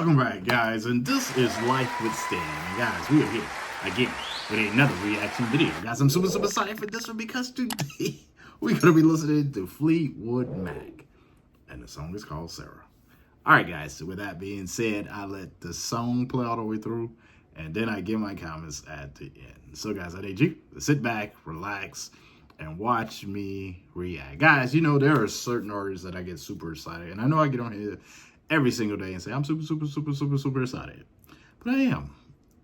Welcome back, guys, and this is Life with Stan. And guys, we are here again with another reaction video. Guys, I'm super excited for this one because today we're gonna be listening to Fleetwood Mac, and the song is called Sara. All right, guys. So with that being said, I let the song play all the way through, and then I give my comments at the end. So, guys, I need you to sit back, relax, and watch me react. Guys, you know there are certain artists that I get super excited, and I know I get on here every single day and say I'm super excited, but I am,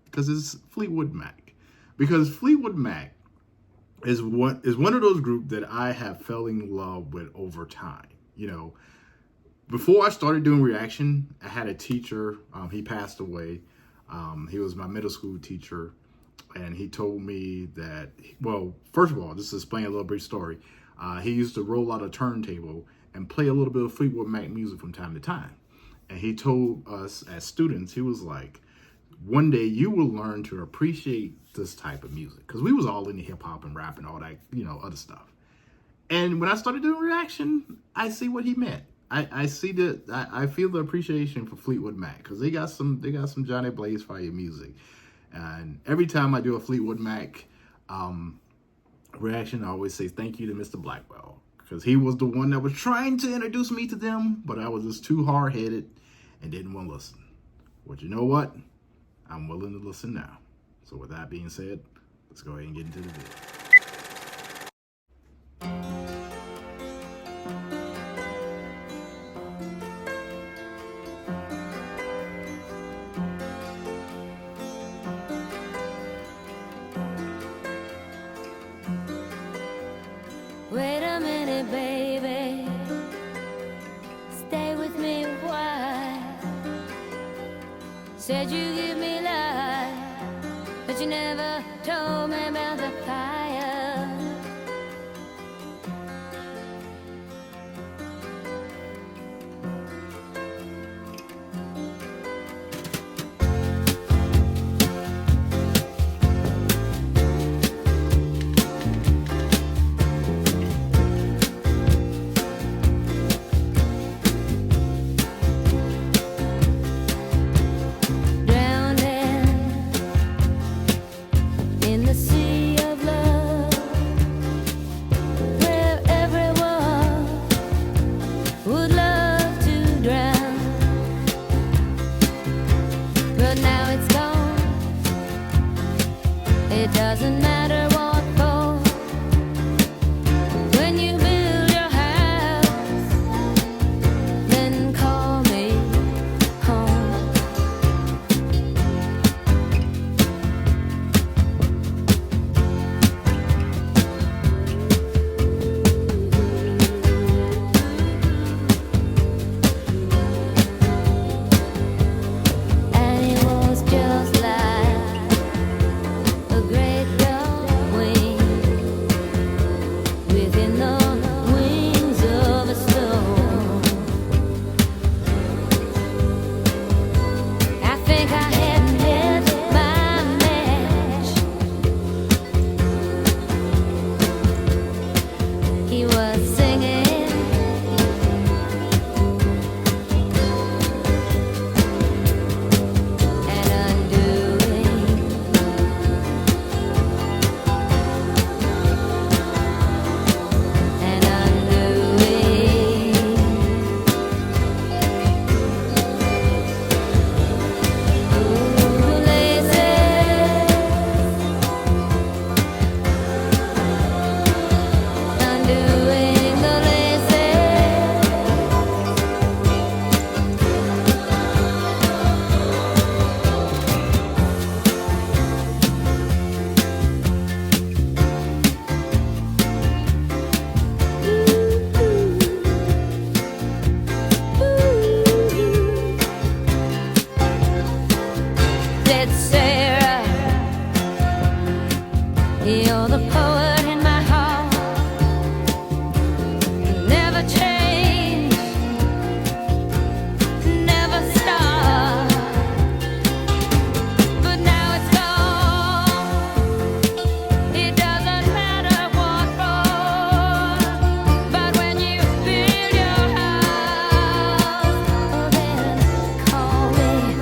because it's Fleetwood Mac. Because Fleetwood Mac is one of those groups that I have fell in love with over time. You know, before I started doing reaction, I had a teacher. He passed away. He was my middle school teacher, and he told me that, well, first of all, just to explain a little brief story, he used to roll out a turntable and play a little bit of Fleetwood Mac music from time to time. And he told us as students, he was like, one day you will learn to appreciate this type of music. Because we was all into hip hop and rap and all that, you know, other stuff. And when I started doing reaction, I see what he meant. I see that, I feel the appreciation for Fleetwood Mac, because they got some Johnny Blaze fire music. And every time I do a Fleetwood Mac reaction, I always say thank you to Mr. Blackwell, because he was the one that was trying to introduce me to them, but I was just too hard-headed and didn't want to listen. But you know what? I'm willing to listen now. So with that being said, let's go ahead and get into the video. Wait a minute, baby. Stay with me a while. Said you give me life, but you never told me about the fire. It doesn't matter what for. When you build your house, then call me home. And it was just like a great going within the wings of a storm. I think I had hit my match. He was singing, and undoing. And undoing. Ooh, lazy. Undoing the lazy. Said Sara, you're the poet in my heart. Never change, never stop. But now it's gone. It doesn't matter what for. But when you build your house, oh, then call me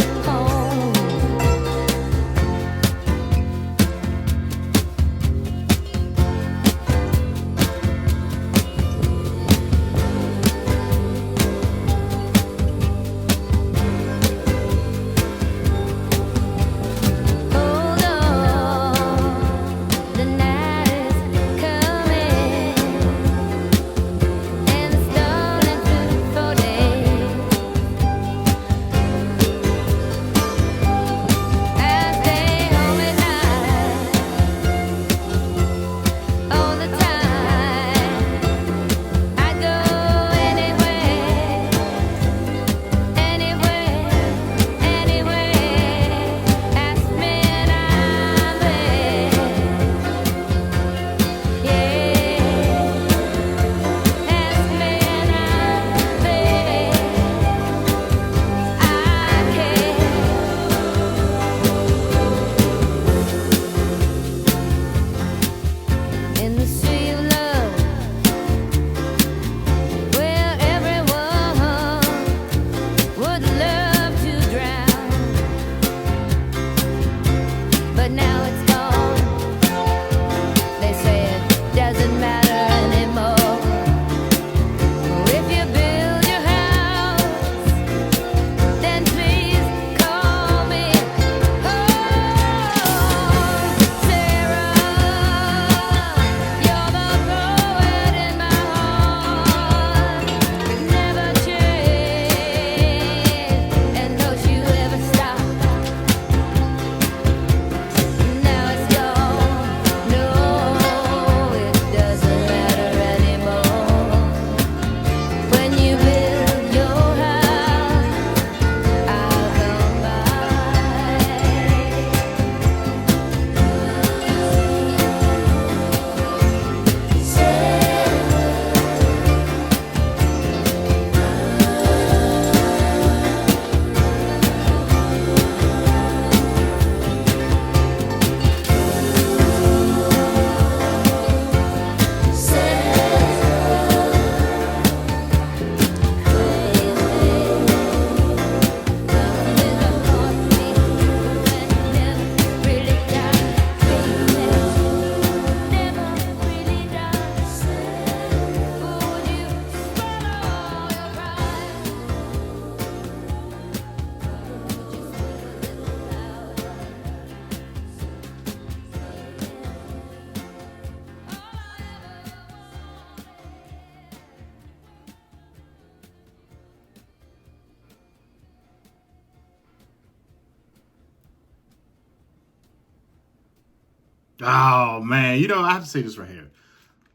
Oh man, you know, I have to say this right here.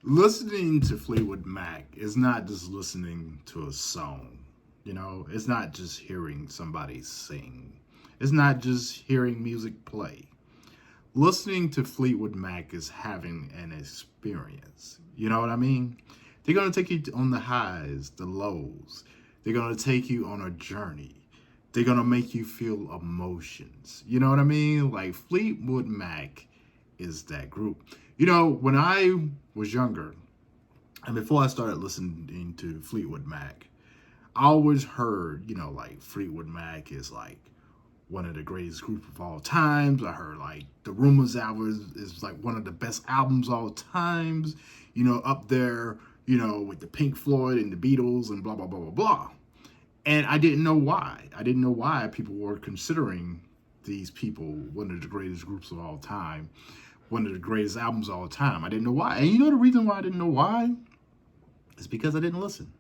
Listening to Fleetwood Mac is not just listening to a song. You know, it's not just hearing somebody sing. It's not just hearing music play. Listening to Fleetwood Mac is having an experience. You know what I mean? They're going to take you on the highs, the lows. They're going to take you on a journey. They're going to make you feel emotions. You know what I mean? Like Fleetwood Mac is that group. You know, when I was younger, and before I started listening to Fleetwood Mac, I always heard, you know, like Fleetwood Mac is like one of the greatest groups of all times. I heard like the Rumors album is like one of the best albums all times, you know, up there, you know, with the Pink Floyd and the Beatles and blah, blah, blah, blah, blah. And I didn't know why. I didn't know why people were considering these people one of the greatest groups of all time, one of the greatest albums of all time. I didn't know why. And you know the reason why I didn't know why? It's because I didn't listen.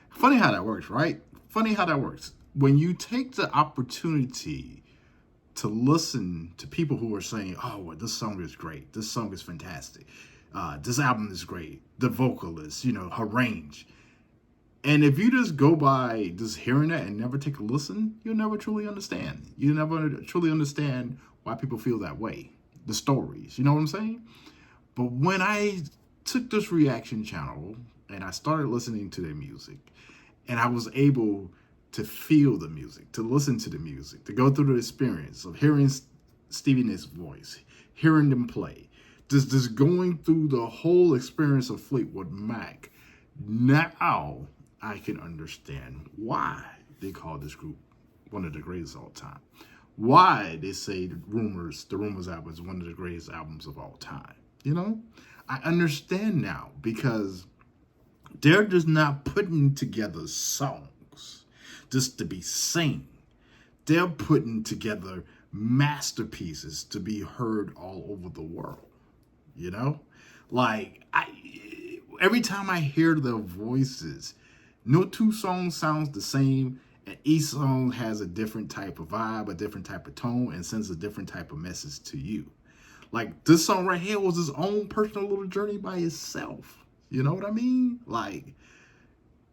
Funny how that works, right? Funny how that works. When you take the opportunity to listen to people who are saying, oh, well, this song is great. This song is fantastic. This album is great. The vocalist, you know, her range. And if you just go by just hearing that and never take a listen, you'll never truly understand. You'll never truly understand why people feel that way. The stories, you know what I'm saying? But when I took this reaction channel and I started listening to their music, and I was able to feel the music, to listen to the music, to go through the experience of hearing Stevie Nicks' voice, hearing them play, just going through the whole experience of Fleetwood Mac, now I can understand why they call this group one of the greatest of all time. Why they say the Rumors album is one of the greatest albums of all time. You know, I understand now because they're just not putting together songs just to be seen. They're putting together masterpieces to be heard all over the world. You know, like every time I hear their voices, no two songs sounds the same. And each song has a different type of vibe, a different type of tone, and sends a different type of message to you. Like this song right here was his own personal little journey by itself. You know what I mean? Like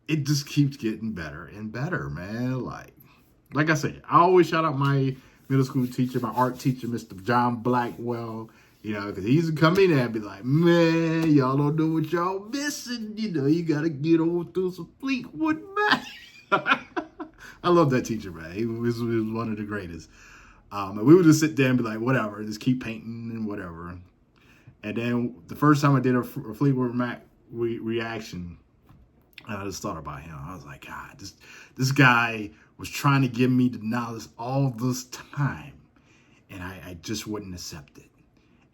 it just keeps getting better and better, man. Like I said, I always shout out my middle school teacher, my art teacher, Mr. John Blackwell. You know, because he used to come in there and be like, man, y'all don't know what y'all missing. You know, you got to get on through some Fleetwood Mac. I love that teacher, man. He was one of the greatest. And we would just sit there and be like, whatever, just keep painting and whatever. And then the first time I did a Fleetwood Mac reaction, I just thought about him. I was like, God, this guy was trying to give me the knowledge all this time, and I just wouldn't accept it.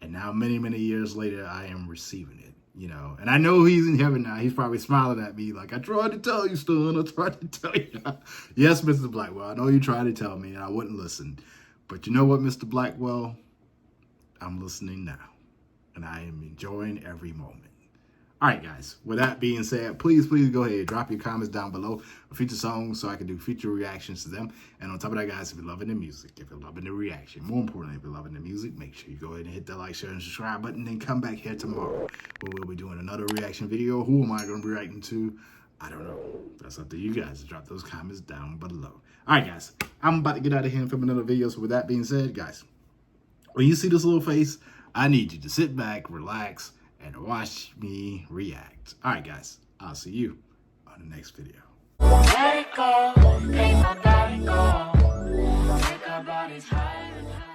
And now, many, many years later, I am receiving it, you know. And I know he's in heaven now. He's probably smiling at me like, I tried to tell you, son. I tried to tell you. Yes, Mr. Blackwell, I know you tried to tell me, and I wouldn't listen. But you know what, Mr. Blackwell? I'm listening now, and I am enjoying every moment. All right, guys, with that being said, please go ahead, drop your comments down below for future songs so I can do future reactions to them. And on top of that, guys, if you're loving the music, if you're loving the reaction, more importantly, if you're loving the music, make sure you go ahead and hit that like, share, and subscribe button, and come back here tomorrow where we'll be doing another reaction video. Who am I going to be reacting to? I don't know. That's up to you guys to drop those comments down below. All right, guys, I'm about to get out of here and film another video. So with that being said, guys, when you see this little face, I need you to sit back, relax, and watch me react. All right, guys, I'll see you on the next video. Let it go, make my body go. Make our bodies higher and higher.